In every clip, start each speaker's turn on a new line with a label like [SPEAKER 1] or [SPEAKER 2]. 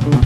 [SPEAKER 1] Shalom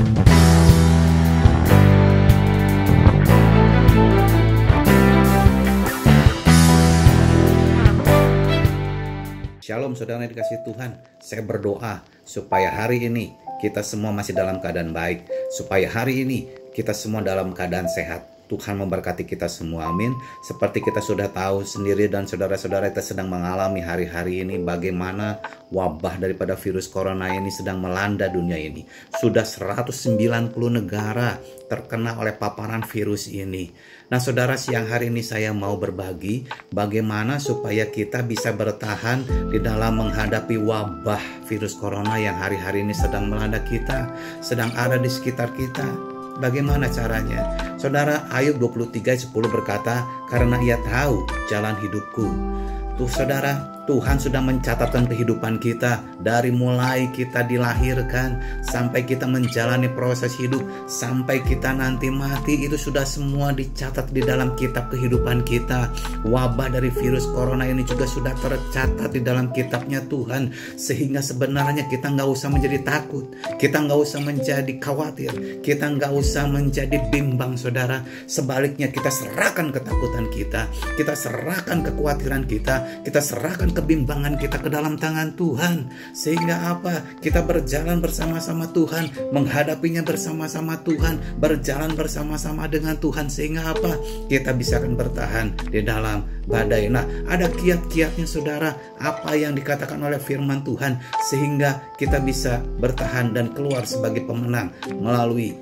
[SPEAKER 1] saudara yang dikasihi Tuhan, saya berdoa supaya hari ini kita semua masih dalam keadaan baik, supaya hari ini kita semua dalam keadaan sehat. Tuhan memberkati kita semua, amin. Seperti kita sudah tahu sendiri dan saudara-saudara kita sedang mengalami hari-hari ini bagaimana wabah daripada virus corona ini sedang melanda dunia ini. Sudah 190 negara terkena oleh paparan virus ini. Nah saudara, siang hari ini saya mau berbagi bagaimana supaya kita bisa bertahan di dalam menghadapi wabah virus corona yang hari-hari ini sedang melanda kita, sedang ada di sekitar kita. Bagaimana caranya? Saudara, Ayub 23:10 berkata, karena ia tahu jalan hidupku. Tuh saudara, Tuhan sudah mencatatkan kehidupan kita dari mulai kita dilahirkan sampai kita menjalani proses hidup sampai kita nanti mati, itu sudah semua dicatat di dalam kitab kehidupan kita. Wabah dari virus corona ini juga sudah tercatat di dalam kitabnya Tuhan, sehingga sebenarnya kita nggak usah menjadi takut, kita nggak usah menjadi khawatir, kita nggak usah menjadi bimbang saudara. Sebaliknya kita serahkan ketakutan kita serahkan kekhawatiran kita serahkan kebimbangan kita ke dalam tangan Tuhan, sehingga apa? Kita berjalan bersama-sama Tuhan, menghadapinya bersama-sama Tuhan, berjalan bersama-sama dengan Tuhan, sehingga apa? Kita bisa akan bertahan di dalam badai. Nah, ada kiat-kiatnya saudara, apa yang dikatakan oleh firman Tuhan, sehingga kita bisa bertahan dan keluar sebagai pemenang melalui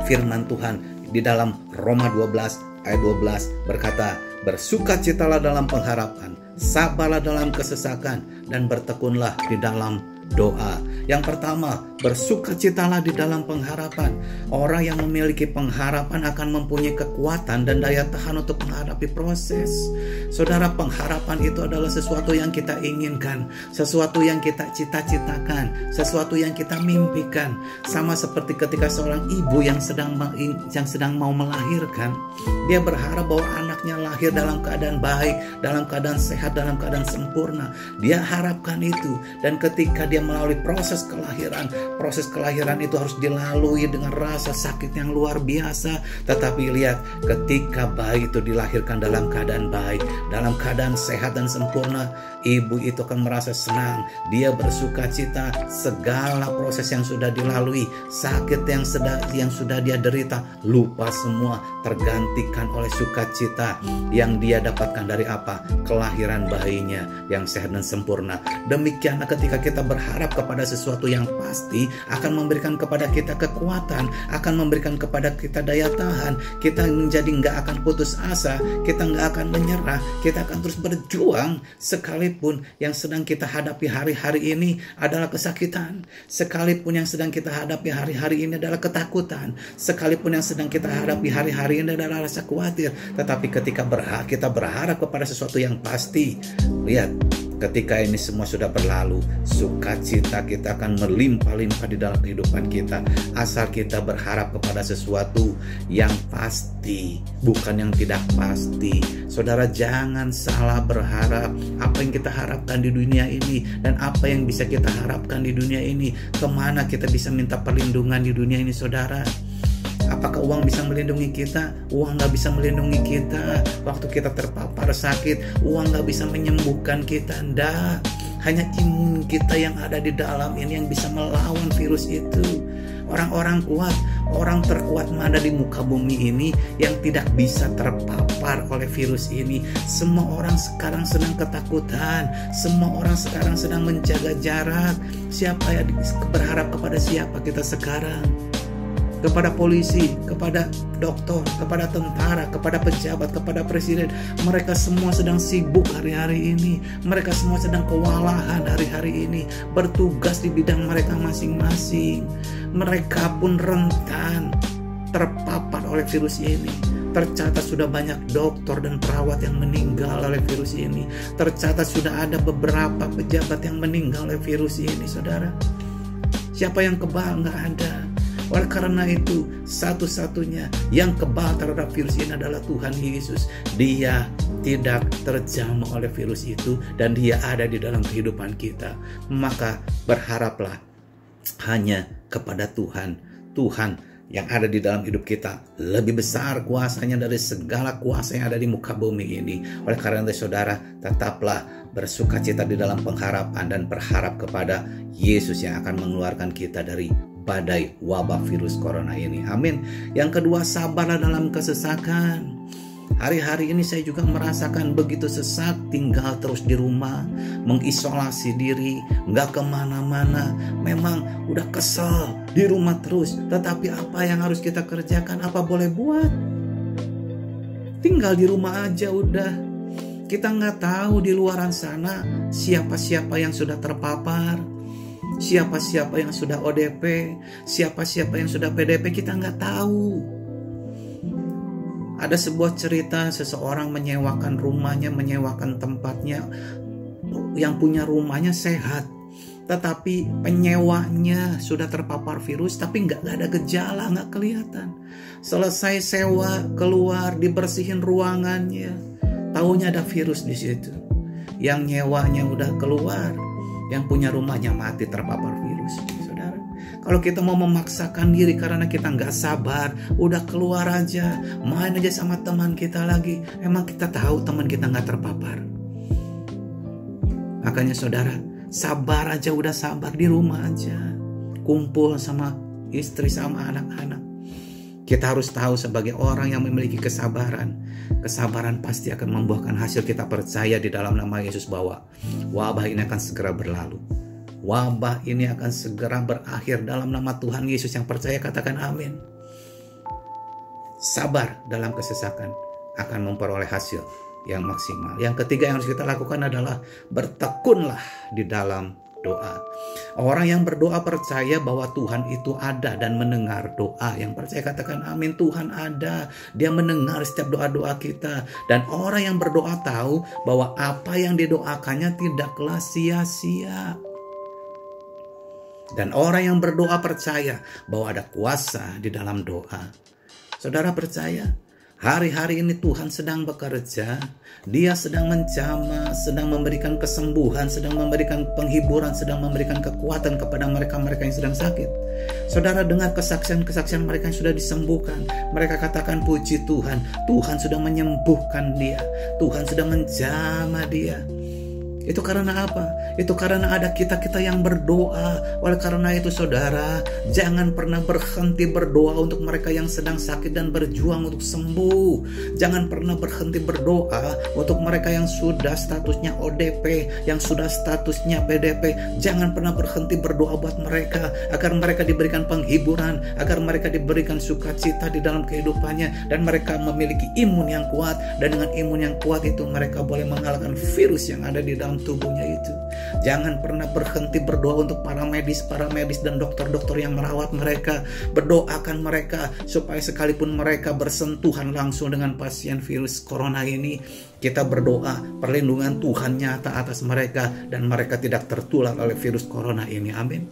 [SPEAKER 1] firman Tuhan. Di dalam Roma 12 ayat 12 berkata, bersukacitalah dalam pengharapan, sabarlah dalam kesesakan, dan bertekunlah di dalam doa. Yang pertama, bersukacitalah di dalam pengharapan. Orang yang memiliki pengharapan akan mempunyai kekuatan dan daya tahan untuk menghadapi proses. Saudara, pengharapan itu adalah sesuatu yang kita inginkan, sesuatu yang kita cita-citakan, sesuatu yang kita mimpikan. Sama seperti ketika seorang ibu yang sedang mau melahirkan, dia berharap bahwa anaknya lahir dalam keadaan baik, dalam keadaan sehat, dalam keadaan sempurna. Dia harapkan itu, dan ketika dia melalui proses kelahiran itu harus dilalui dengan rasa sakit yang luar biasa. Tetapi lihat, ketika bayi itu dilahirkan dalam keadaan baik, dalam keadaan sehat dan sempurna, ibu itu akan merasa senang. Dia bersuka cita, segala proses yang sudah dilalui, sakit yang sudah dia derita, lupa semua, tergantikan oleh sukacita yang dia dapatkan dari apa? Kelahiran bayinya yang sehat dan sempurna. Demikianlah ketika kita berharap kepada sesuatu yang pasti, akan memberikan kepada kita kekuatan, akan memberikan kepada kita daya tahan. Kita menjadi nggak akan putus asa, kita nggak akan menyerah, kita akan terus berjuang sekalipun yang sedang kita hadapi hari-hari ini adalah kesakitan, sekalipun yang sedang kita hadapi hari-hari ini adalah ketakutan, sekalipun yang sedang kita hadapi hari-hari ini adalah rasa khawatir. Tetapi ketika kita berharap kepada sesuatu yang pasti, lihat, ketika ini semua sudah berlalu, sukacita kita akan melimpah-limpah di dalam kehidupan kita. Asal kita berharap kepada sesuatu yang pasti, bukan yang tidak pasti. Saudara, jangan salah berharap. Apa yang kita harapkan di dunia ini dan apa yang bisa kita harapkan di dunia ini, kemana kita bisa minta perlindungan di dunia ini saudara? Apakah uang bisa melindungi kita? Uang gak bisa melindungi kita. Waktu kita terpapar sakit, uang gak bisa menyembuhkan kita. Nggak. Hanya imun kita yang ada di dalam ini yang bisa melawan virus itu. Orang-orang kuat, orang terkuat mana di muka bumi ini yang tidak bisa terpapar oleh virus ini. Semua orang sekarang sedang ketakutan, semua orang sekarang sedang menjaga jarak. Siapa yang berharap kepada siapa kita sekarang? Kepada polisi, kepada dokter, kepada tentara, kepada pejabat, kepada presiden. Mereka semua sedang sibuk hari-hari ini. Mereka semua sedang kewalahan hari-hari ini, bertugas di bidang mereka masing-masing. Mereka pun rentan terpapar oleh virus ini. Tercatat sudah banyak dokter dan perawat yang meninggal oleh virus ini. Tercatat sudah ada beberapa pejabat yang meninggal oleh virus ini, saudara. Siapa yang kebal? Nggak ada. Oleh karena itu, satu-satunya yang kebal terhadap virus ini adalah Tuhan Yesus. Dia tidak terjamah oleh virus itu dan dia ada di dalam kehidupan kita. Maka berharaplah hanya kepada Tuhan. Tuhan yang ada di dalam hidup kita lebih besar kuasanya dari segala kuasa yang ada di muka bumi ini. Oleh karena itu saudara, tetaplah bersuka cita di dalam pengharapan dan berharap kepada Yesus yang akan mengeluarkan kita dari badai wabah virus corona ini. Amin. Yang kedua, sabarlah dalam kesesakan. Hari-hari ini saya juga merasakan begitu sesak, tinggal terus di rumah, mengisolasi diri, nggak kemana-mana. Memang udah kesel di rumah terus, tetapi apa yang harus kita kerjakan? Apa boleh buat? Tinggal di rumah aja udah. Kita nggak tahu di luaran sana siapa-siapa yang sudah terpapar, siapa-siapa yang sudah ODP, siapa-siapa yang sudah PDP, kita nggak tahu. Ada sebuah cerita seseorang menyewakan rumahnya, menyewakan tempatnya, yang punya rumahnya sehat, tetapi penyewanya sudah terpapar virus, tapi nggak ada gejala, nggak kelihatan. Selesai sewa, keluar, dibersihin ruangannya, taunya ada virus di situ. Yang nyewanya udah keluar, yang punya rumahnya mati terpapar virus. Saudara, kalau kita mau memaksakan diri karena kita nggak sabar, udah keluar aja, main aja sama teman kita lagi, emang kita tahu teman kita nggak terpapar. Makanya saudara, sabar aja, udah sabar di rumah aja, kumpul sama istri sama anak-anak. Kita harus tahu sebagai orang yang memiliki kesabaran, kesabaran pasti akan membuahkan hasil. Kita percaya di dalam nama Yesus bahwa wabah ini akan segera berlalu. Wabah ini akan segera berakhir dalam nama Tuhan Yesus. Yang percaya katakan amin. Sabar dalam kesesakan akan memperoleh hasil yang maksimal. Yang ketiga yang harus kita lakukan adalah bertekunlah di dalam doa. Orang yang berdoa percaya bahwa Tuhan itu ada dan mendengar doa. Yang percaya katakan amin. Tuhan ada, Dia mendengar setiap doa-doa kita. Dan orang yang berdoa tahu bahwa apa yang didoakannya tidaklah sia-sia. Dan orang yang berdoa percaya bahwa ada kuasa di dalam doa. Saudara percaya? Hari-hari ini Tuhan sedang bekerja. Dia sedang menjamah, sedang memberikan kesembuhan, sedang memberikan penghiburan, sedang memberikan kekuatan kepada mereka-mereka yang sedang sakit. Saudara dengar kesaksian-kesaksian mereka yang sudah disembuhkan. Mereka katakan puji Tuhan. Tuhan sudah menyembuhkan dia. Tuhan sudah menjamah dia. Itu karena apa? Itu karena ada kita-kita yang berdoa. Oleh karena itu saudara, jangan pernah berhenti berdoa untuk mereka yang sedang sakit dan berjuang untuk sembuh. Jangan pernah berhenti berdoa untuk mereka yang sudah statusnya ODP, yang sudah statusnya PDP. Jangan pernah berhenti berdoa buat mereka, agar mereka diberikan penghiburan, agar mereka diberikan sukacita di dalam kehidupannya, dan mereka memiliki imun yang kuat. Dan dengan imun yang kuat itu mereka boleh mengalahkan virus yang ada di dalam tubuhnya itu. Jangan pernah berhenti berdoa untuk para medis dan dokter-dokter yang merawat mereka. Berdoakan mereka supaya sekalipun mereka bersentuhan langsung dengan pasien virus corona ini, kita berdoa perlindungan Tuhan nyata atas mereka dan mereka tidak tertular oleh virus corona ini. Amin.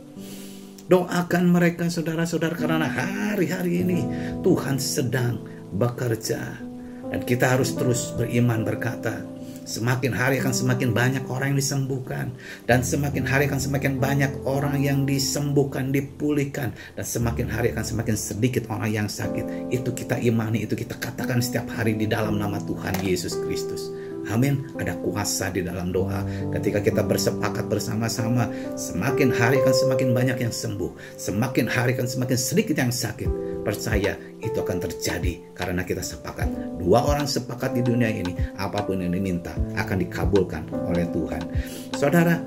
[SPEAKER 1] Doakan mereka saudara-saudara, karena hari-hari ini Tuhan sedang bekerja. Dan kita harus terus beriman berkata, semakin hari akan semakin banyak orang yang disembuhkan, dan semakin hari akan semakin banyak orang yang disembuhkan, dipulihkan, dan semakin hari akan semakin sedikit orang yang sakit. Itu kita imani, itu kita katakan setiap hari di dalam nama Tuhan Yesus Kristus. Amin. Ada kuasa di dalam doa. Ketika kita bersepakat bersama-sama, semakin hari akan semakin banyak yang sembuh, semakin hari akan semakin sedikit yang sakit. Percaya itu akan terjadi karena kita sepakat. Dua orang sepakat di dunia ini, apapun yang diminta akan dikabulkan oleh Tuhan. Saudara,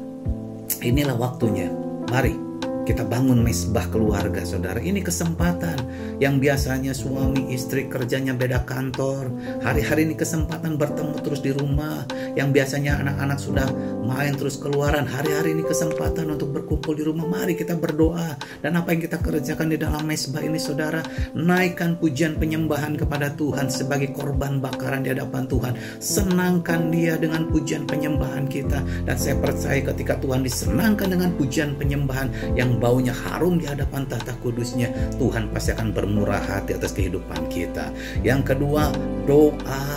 [SPEAKER 1] inilah waktunya. Mari kita bangun mesbah keluarga, saudara. Ini kesempatan yang biasanya suami istri kerjanya beda kantor. Hari-hari ini kesempatan bertemu terus di rumah. Yang biasanya anak-anak sudah main terus keluaran. Hari-hari ini kesempatan untuk berkumpul di rumah. Mari kita berdoa. Dan apa yang kita kerjakan di dalam mesbah ini, saudara, naikkan pujian penyembahan kepada Tuhan sebagai korban bakaran di hadapan Tuhan. Senangkan Dia dengan pujian penyembahan kita. Dan saya percaya ketika Tuhan disenangkan dengan pujian penyembahan yang baunya harum di hadapan tahta kudusnya, Tuhan pasti akan bermurah hati atas kehidupan kita. Yang kedua, doa.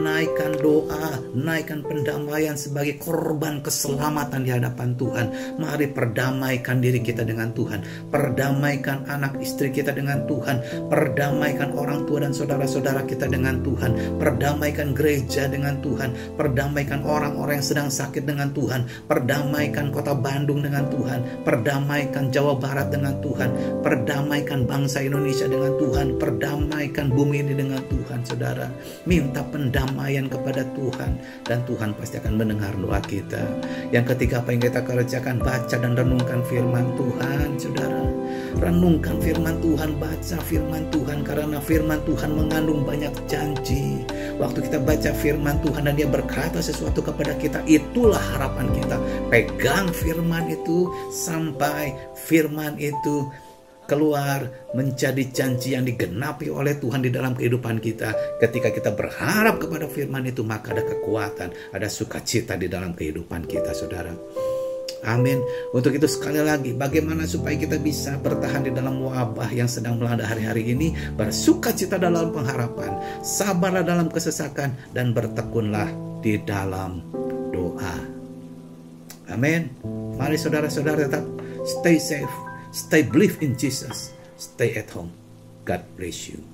[SPEAKER 1] naikkan doa, naikkan pendamaian sebagai korban keselamatan di hadapan Tuhan. Mari perdamaikan diri kita dengan Tuhan, perdamaikan anak istri kita dengan Tuhan, perdamaikan orang tua dan saudara-saudara kita dengan Tuhan, perdamaikan gereja dengan Tuhan, perdamaikan orang-orang yang sedang sakit dengan Tuhan, perdamaikan kota Bandung dengan Tuhan, perdamaikan Jawa Barat dengan Tuhan, perdamaikan bangsa Indonesia dengan Tuhan, perdamaikan bumi ini dengan Tuhan. Saudara, minta pendamaian kepada Tuhan dan Tuhan pasti akan mendengar doa kita. Yang ketiga, apa yang kita kerjakan? Baca dan renungkan firman Tuhan. Saudara, renungkan firman Tuhan, baca firman Tuhan, karena firman Tuhan mengandung banyak janji. Waktu kita baca firman Tuhan dan dia berkata sesuatu kepada kita, itulah harapan kita. Pegang firman itu sampai firman itu keluar menjadi janji yang digenapi oleh Tuhan di dalam kehidupan kita. Ketika kita berharap kepada firman itu, maka ada kekuatan, ada sukacita di dalam kehidupan kita, saudara. Amin. Untuk itu sekali lagi, bagaimana supaya kita bisa bertahan di dalam wabah yang sedang melanda hari-hari ini? Bersukacita dalam pengharapan, sabarlah dalam kesesakan, dan bertekunlah di dalam doa. Amin. Mari saudara-saudara tetap stay safe, stay believe in Jesus, stay at home. God bless you.